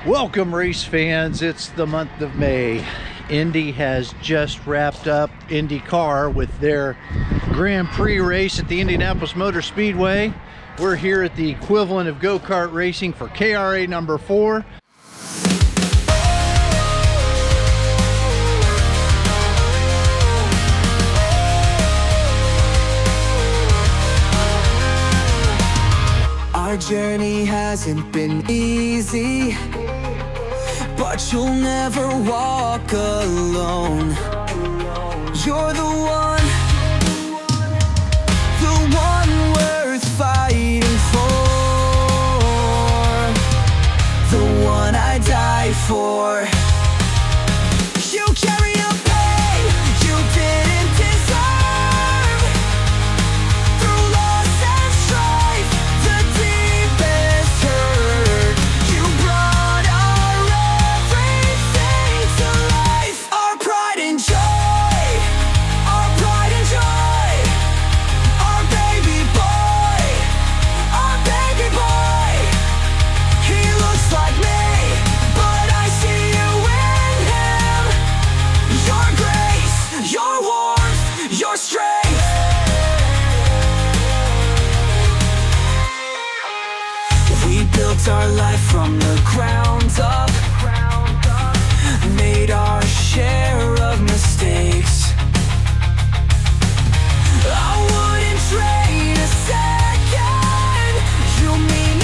Welcome race fans, it's the month of May. Indy has just wrapped up IndyCar with their Grand Prix race at the Indianapolis Motor Speedway. We're here at the equivalent of go-kart racing for KRA number 4. Our journey hasn't been easy, but you'll never walk alone. You're the one worth fighting for, the one I die for. You carry a pain you didn't deserve. Through loss and strife, the deepest hurt, you brought our everything to life. Our pride and joy, our pride and joy. Our baby boy, our baby boy. He looks like me, but I see you in him. Your grace, your warmth, your strength. We built our life from the ground up, made our share of mistakes. I wouldn't trade a second. You mean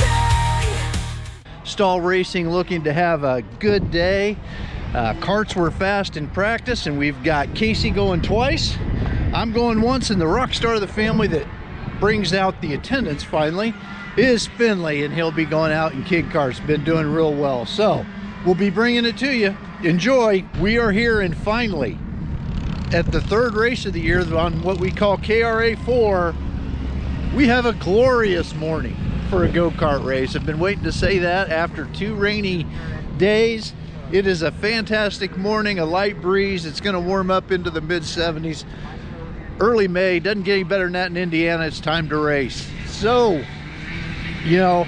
everything. Stahl Racing looking to have a good day. Karts were fast in practice, and we've got Kacy going twice. I'm going once, and the rock star of the family that brings out the attendance finally is Finnley, and he'll be going out in kid karts. Been doing real well, so we'll be bringing it to you. Enjoy. We are here, and finally at the third race of the year on what we call KRA 4. We have a glorious morning for a go-kart race. I've been waiting to say that after 2 rainy days. It is a fantastic morning, a light breeze. It's going to warm up into the mid-70s. Early May, doesn't get any better than that in Indiana. It's time to race. So, you know,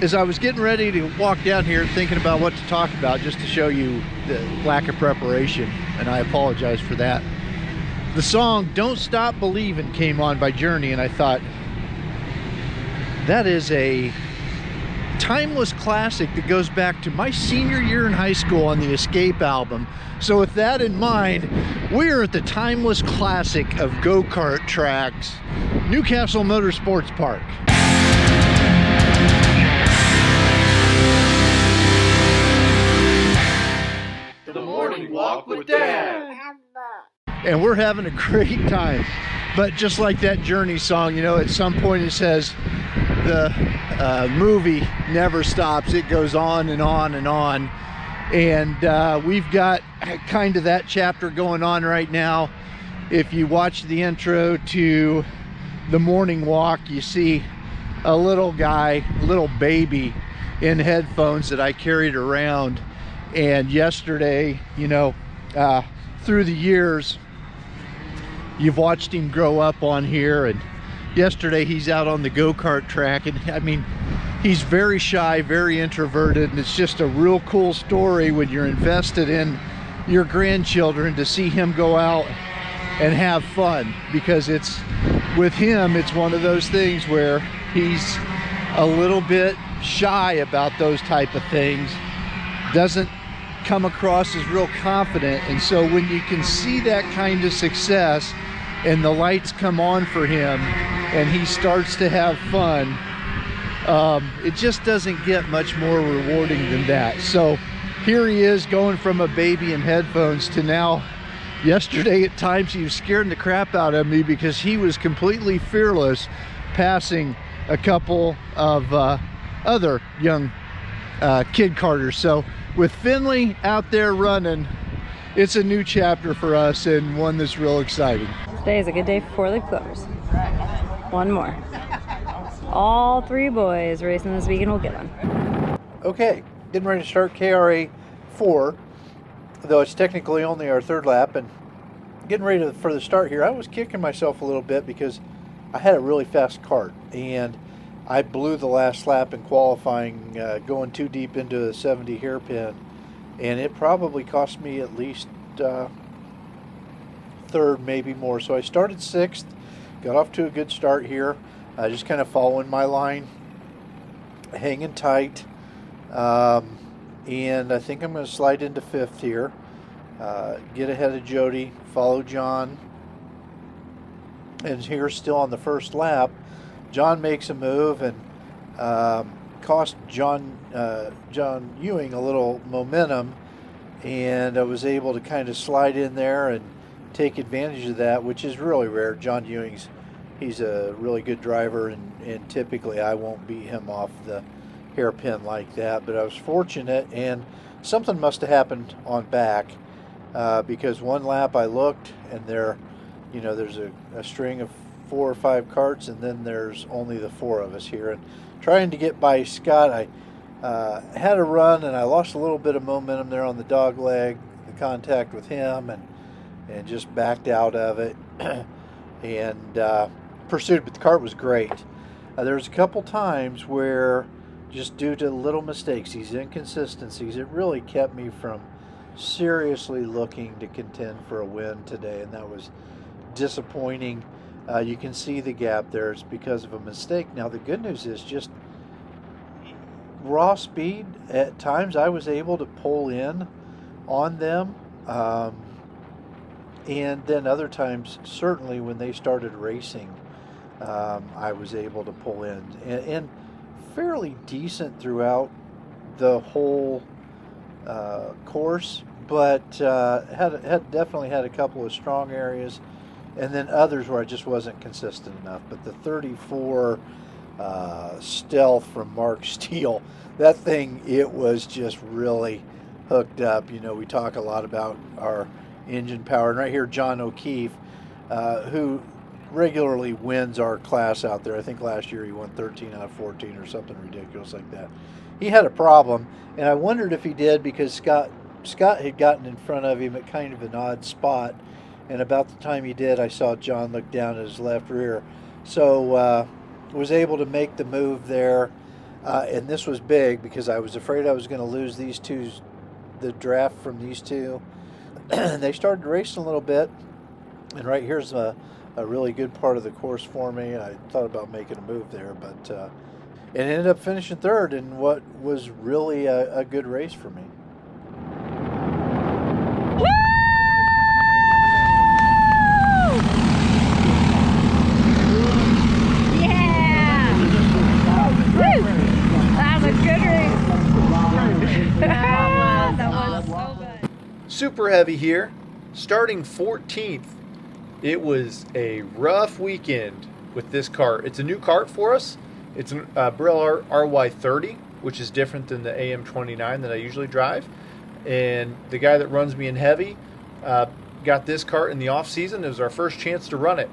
as I was getting ready to walk down here thinking about what to talk about, just to show you the lack of preparation, and I apologize for that, the song Don't Stop Believin' came on by Journey, and I thought, that is a timeless classic that goes back to my senior year in high school on the Escape album. So with that in mind, we are at the timeless classic of go-kart tracks, Newcastle Motorsports Park. The morning walk with Dad. And we're having a great time. But just like that Journey song, you know, at some point it says the movie never stops. It goes on and on and on. And we've got kind of that chapter going on right now. If you watch the intro to the morning walk, you see a little guy, little baby in headphones that I carried around. And yesterday, you know, through the years, you've watched him grow up on here, and yesterday he's out on the go-kart track, and I mean, he's very shy, very introverted, and it's just a real cool story when you're invested in your grandchildren to see him go out and have fun, because it's, with him, it's one of those things where he's a little bit shy about those type of things, doesn't come across as real confident, and so when you can see that kind of success and the lights come on for him and he starts to have fun, it just doesn't get much more rewarding than that. So here he is going from a baby in headphones to now, yesterday at times he was scaring the crap out of me because he was completely fearless, passing a couple of other young kid karters. So with Finnley out there running, it's a new chapter for us, and one that's real exciting. Today is a good day for 4-leaf clovers. One more. All 3 boys racing this weekend will get one. Okay, getting ready to start KRA 4, though it's technically only our 3rd lap, and getting ready for the start here. I was kicking myself a little bit because I had a really fast kart, and I blew the last lap in qualifying, going too deep into the 70 hairpin, and it probably cost me at least third, maybe more. So I started 6th, got off to a good start here, just kind of following my line, hanging tight, and I think I'm going to slide into 5th here, get ahead of Jody, follow John, and here still on the first lap, John makes a move and cost John Ewing a little momentum, and I was able to kind of slide in there and take advantage of that, which is really rare. John Ewing's, he's a really good driver, and typically I won't beat him off the hairpin like that, but I was fortunate, and something must have happened on back, because one lap I looked, and there, you know, there's a string of 4 or 5 karts, and then there's only the 4 of us here, and trying to get by Scott, I had a run, and I lost a little bit of momentum there on the dog leg, the contact with him, and just backed out of it, and pursued, but the kart was great. There was a couple times where, just due to little mistakes, these inconsistencies, it really kept me from seriously looking to contend for a win today, and that was disappointing. You can see the gap there. It's because of a mistake. Now the good news is, just raw speed, at times I was able to pull in on them, and then other times, certainly when they started racing, I was able to pull in, and fairly decent throughout the whole course, but had definitely had a couple of strong areas, and then others where I just wasn't consistent enough. But the 34 Stealth from Mark Steele, that thing, it was just really hooked up. You know, we talk a lot about our engine power, and right here John O'Keefe, who regularly wins our class out there. I think last year he won 13 out of 14 or something ridiculous like that. He had a problem, and I wondered if he did because Scott had gotten in front of him at kind of an odd spot, and about the time he did, I saw John look down at his left rear. So was able to make the move there, and this was big because I was afraid I was going to lose these two, the draft from these two. They started racing a little bit, and right here's a really good part of the course for me. I thought about making a move there, but it ended up finishing third in what was really a good race for me. Super heavy here, starting 14th. It was a rough weekend with this kart. It's a new kart for us. It's a Birel Art RY30, which is different than the AM29 that I usually drive. And the guy that runs me in heavy got this kart in the off season. It was our first chance to run it,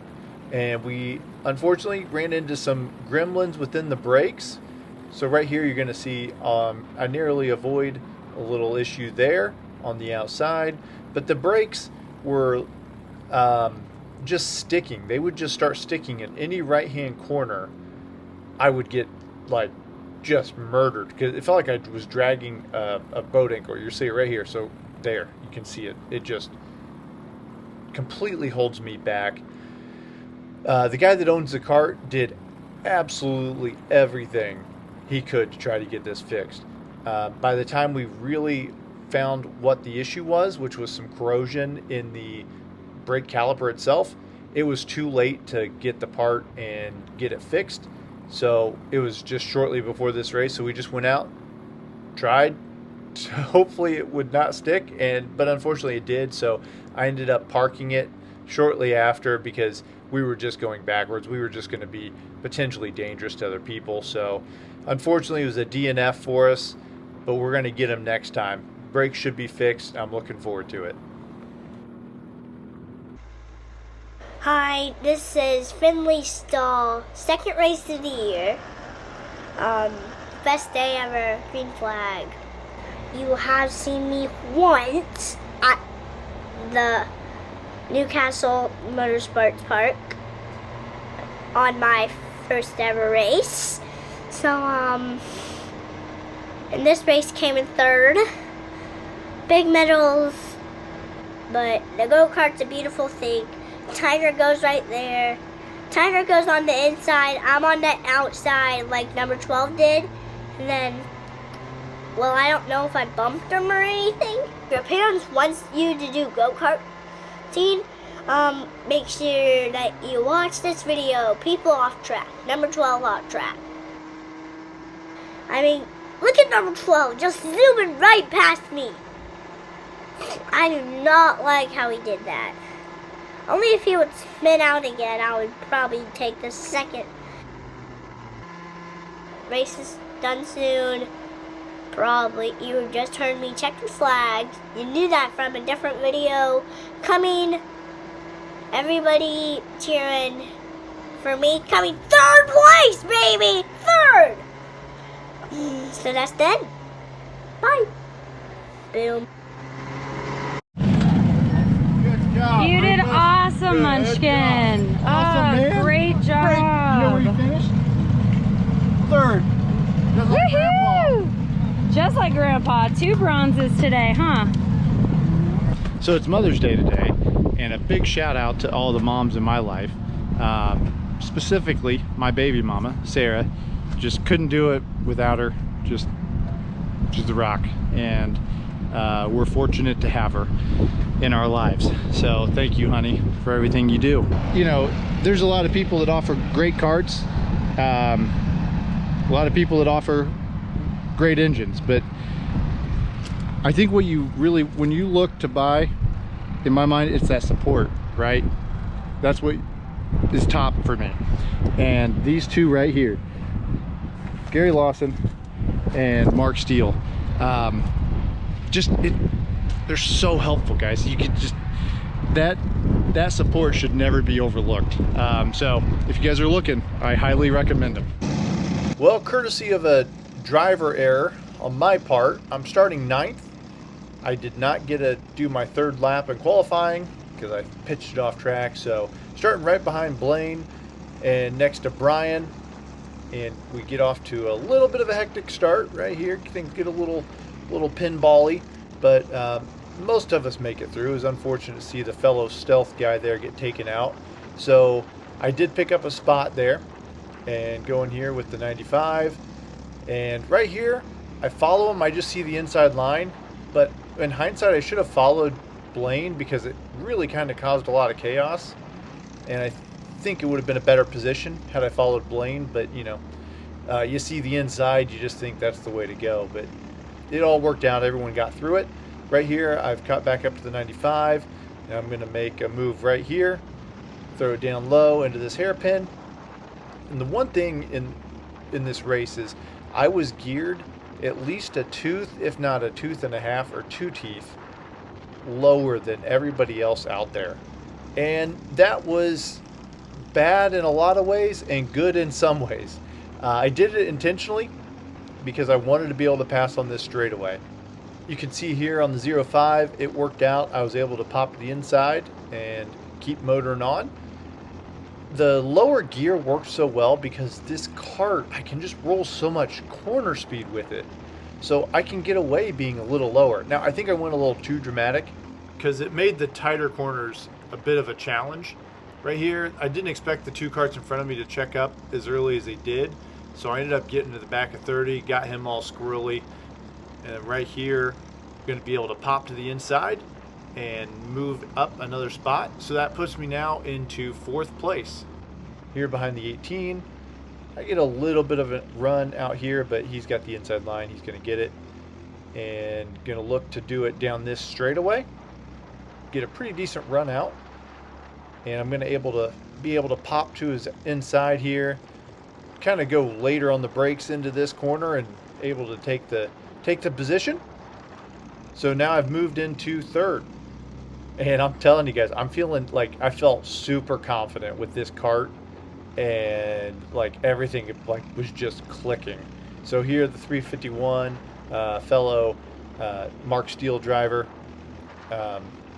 and we unfortunately ran into some gremlins within the brakes. So right here you're going to see I narrowly avoid a little issue there on the outside, but the brakes were just sticking. They would just start sticking in any right hand corner. I would get like just murdered because it felt like I was dragging a boat anchor. You see it right here. So there, you can see it. It just completely holds me back. The guy that owns the kart did absolutely everything he could to try to get this fixed. By the time we really found what the issue was, which was some corrosion in the brake caliper itself, it was too late to get the part and get it fixed. So it was just shortly before this race, so we just went out, tried, hopefully it would not stick, but unfortunately it did. So I ended up parking it shortly after because we were just going backwards. We were just going to be potentially dangerous to other people. So unfortunately it was a DNF for us, but we're going to get them next time. Brakes should be fixed. I'm looking forward to it. Hi, this is Finnley Stahl, second race of the year. Best day ever, green flag. You have seen me once at the Newcastle Motorsports Park on my first ever race. So, and this race came in third. Big medals, but the go-kart's a beautiful thing. Tiger goes right there. Tiger goes on the inside. I'm on the outside like number 12 did. And then, well, I don't know if I bumped him or anything. If your parents wants you to do go-karting, make sure that you watch this video, People Off Track, number 12 off track. I mean, look at number 12, just zooming right past me. I do not like how he did that. Only if he would spin out again, I would probably take the second. Race is done soon. Probably. You just heard me check the flags. You knew that from a different video. Coming. Everybody cheering for me. Coming third place, baby! Third! So that's done. Bye. Boom. You did awesome, Munchkin. Awesome, man. Great job. Great. You know where you finished? Third. Just like Grandpa. Woohoo! Just like Grandpa. 2 bronzes today, huh? So it's Mother's Day today, and a big shout out to all the moms in my life. Specifically, my baby mama, Sarah. Just couldn't do it without her. She's the rock, and we're fortunate to have her in our lives. So thank you, honey, for everything you do. You know, there's a lot of people that offer great karts, a lot of people that offer great engines, but I think what you really, when you look to buy, in my mind, it's that support, right? That's what is top for me. And these two right here, Gary Lawson and Mark Steele, they're so helpful, guys. You could just, that support should never be overlooked. So if you guys are looking, I highly recommend them. Well, courtesy of a driver error on my part, I'm starting 9th. I did not get to do my 3rd lap in qualifying because I pitched it off track. So starting right behind Blaine and next to Brian, and we get off to a little bit of a hectic start right here. Things get a little pinball-y, but most of us make it through. It was unfortunate to see the fellow stealth guy there get taken out. So I did pick up a spot there and go in here with the 95. And right here, I follow him. I just see the inside line, but in hindsight, I should have followed Blaine because it really kind of caused a lot of chaos. And I think it would have been a better position had I followed Blaine, but you know, you see the inside, you just think that's the way to go. But it all worked out. Everyone got through it. Right here, I've cut back up to the 95, and I'm going to make a move right here, throw it down low into this hairpin. And the one thing in this race is I was geared at least a tooth, if not a tooth and a half or 2 teeth, lower than everybody else out there. And that was bad in a lot of ways and good in some ways. I did it intentionally because I wanted to be able to pass on this straightaway. You can see here on the 05, it worked out. I was able to pop the inside and keep motoring on. The lower gear worked so well because this kart, I can just roll so much corner speed with it. So I can get away being a little lower. Now, I think I went a little too dramatic because it made the tighter corners a bit of a challenge. Right here, I didn't expect the 2 karts in front of me to check up as early as they did. So I ended up getting to the back of 30, got him all squirrely. And right here, I'm going to be able to pop to the inside and move up another spot. So that puts me now into 4th place. Here behind the 18, I get a little bit of a run out here, but he's got the inside line. He's going to get it. And going to look to do it down this straightaway. Get a pretty decent run out. And I'm going to be able to pop to his inside here. Kind of go later on the brakes into this corner and able to take the position. So now I've moved into 3rd. And I'm telling you guys, I'm feeling like I felt super confident with this kart, and like everything like was just clicking. So here the 351 fellow Mark Steele driver,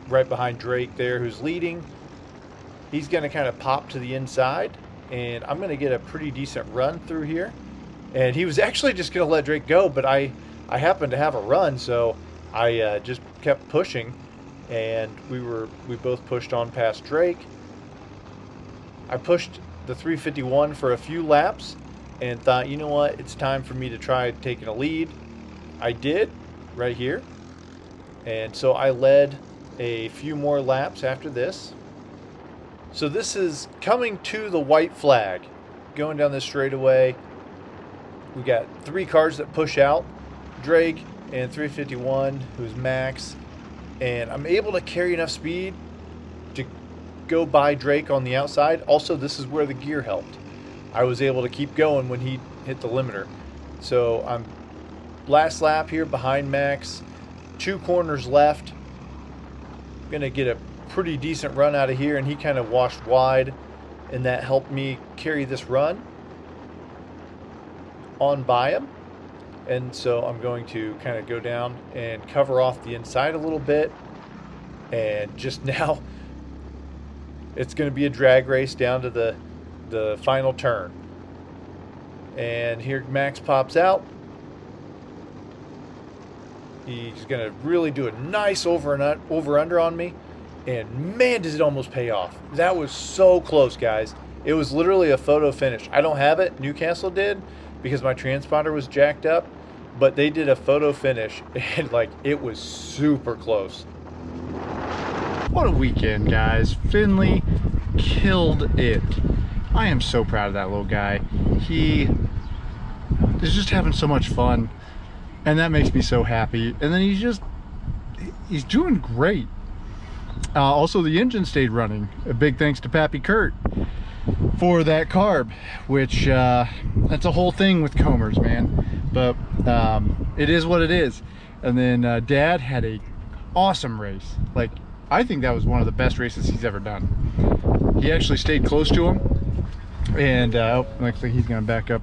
right behind Drake there, who's leading. He's going to kind of pop to the inside, and I'm going to get a pretty decent run through here. And he was actually just going to let Drake go, but I happened to have a run, so I just kept pushing, and we both pushed on past Drake. I pushed the 351 for a few laps and thought, you know what, it's time for me to try taking a lead. I did, right here. And so I led a few more laps after this. So this is coming to the white flag, going down this straightaway. We got 3 cars that push out, Drake and 351, who's Max, and I'm able to carry enough speed to go by Drake on the outside. Also, this is where the gear helped. I was able to keep going when he hit the limiter. So I'm last lap here behind Max, 2 corners left. Gonna get a pretty decent run out of here, and he kind of washed wide, and that helped me carry this run on by him. And so I'm going to kind of go down and cover off the inside a little bit, and just now it's going to be a drag race down to the final turn. And here Max pops out. He's going to really do a nice over under on me, and man, does it almost pay off. That was so close, guys. It was literally a photo finish. I don't have it. Newcastle did, because my transponder was jacked up, but they did a photo finish, and like, it was super close. What a weekend, guys. Finnley killed it. I am so proud of that little guy. He is just having so much fun, and that makes me so happy. And then he's doing great. Also, the engine stayed running. A big thanks to Pappy Kurt for that carb, which that's a whole thing with combers, man. But it is what it is. And then Dad had a awesome race. Like, I think that was one of the best races he's ever done. He actually stayed close to him, and looks like he's gonna back up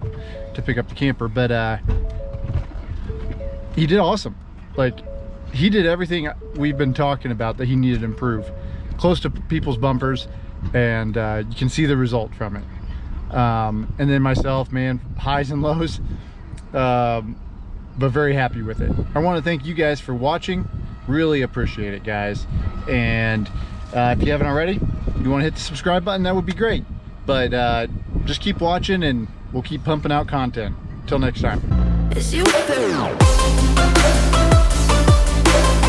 to pick up the camper, but he did awesome. Like, he did everything we've been talking about that he needed to improve. Close to people's bumpers, and you can see the result from it. And then myself, man, highs and lows, but very happy with it. I want to thank you guys for watching. Really appreciate it, guys. And if you haven't already, you want to hit the subscribe button, that would be great. But just keep watching, and we'll keep pumping out content. Till next time. Is you